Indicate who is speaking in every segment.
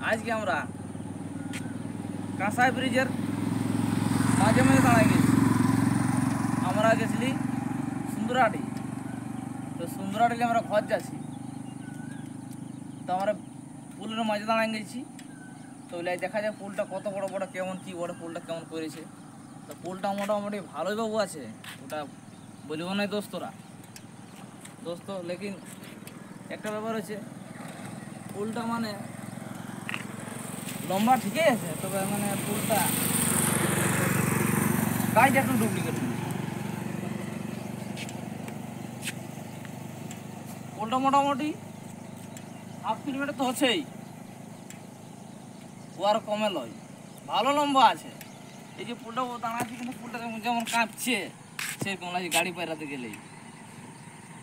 Speaker 1: আজকে আমরা কাঁসাই ব্রিজের মাঝে মাঝে দাঁড়ায় গেছি। আমরা গেছিলি সুন্দরহাটি, তো সুন্দরহাটি আমরা ঘর যাচ্ছি, তো আমরা পুলের মাঝে দাঁড়ায় গেছি। তো দেখা যায় পুলটা কত বড় বড়, কেমন কি বড় পুলটা কেমন করেছে। তো পুলটা মোটামুটি ভালোই বাবু আছে, ওটা বলবো না দোস্ত লেকিন একটা ব্যাপার হচ্ছে পুলটা মানে লম্বা ঠিকই আছে, তবে মানে পুলটা গাছ একটা ডুপ্লিকেট। পুলটা মোটামুটি 1/2 কিলোমিটার তো হচ্ছেই, ও আর কমে লয়, ভালো লম্বা আছে। এই যে পুলটা দাঁড়াচ্ছে, কিন্তু পুলটা যেমন কাঁপছে সেরকম লাগছে গাড়ি পায়রাতে গেলেই।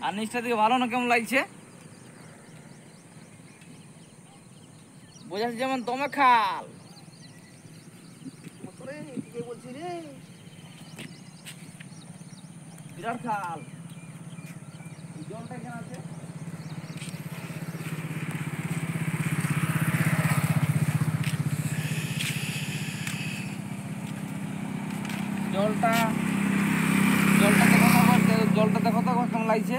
Speaker 1: আর নিচটা দিকে ভালো না কেমন লাগছে, বোঝাচ্ছে যেমন দমে খাল। বলছি রে বিরাট খাল। জলটা কেন আছে, জলটা দেখো তো কেমন লাগছে।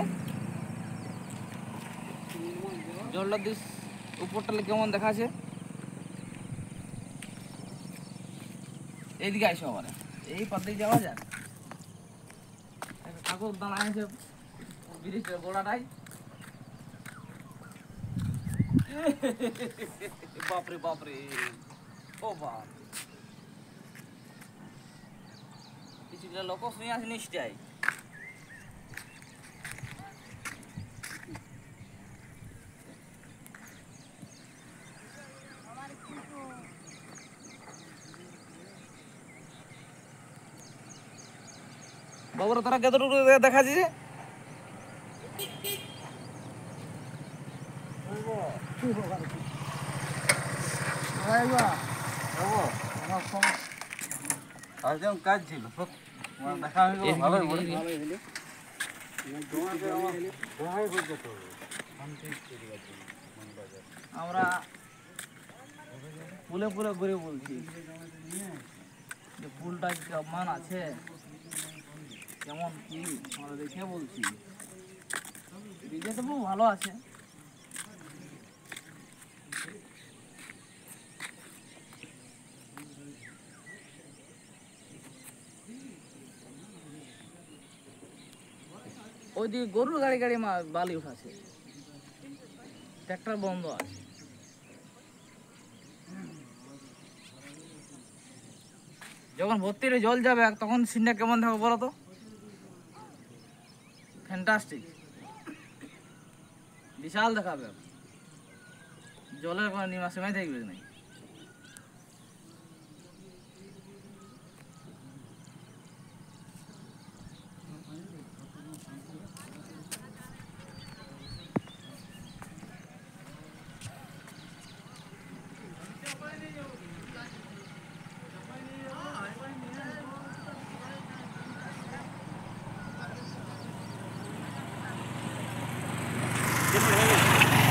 Speaker 1: জলটা দিস উপরটা কেমন দেখাচ্ছে। এইদিকে আসো, আবার এই পথ দিয়ে যাওয়া যাক। ঠাকুর দাঁড়ায় আছে ব্রিজের গোড়াটাই। বাপরে বাপরে, ও বাপ, কিছুটা লোক শুনে আছে নিশ্চয়। বাবুরা তারা কতটুকু দেখা যাচ্ছে,
Speaker 2: কাজ ছিল দেখা
Speaker 1: আমরা পুলে পুলে ঘুরে বলছি যে পুলটা কেমন আছে, কেমন কি আমরা দেখে বলছি। ব্রিজে তো খুব ভালো আছে। ওইদিকে গরুর গাড়ি গাড়ি বালি উঠাছে, ট্রাক্টর বন্ধ আছে। যখন ভর্তি জল যাবে তখন সিনটা কেমন থাকবে বলো তো, ফ্যান্টাস্টিক, বিশাল দেখাবে। জলের কোনো নিমাসময় থাকবে না।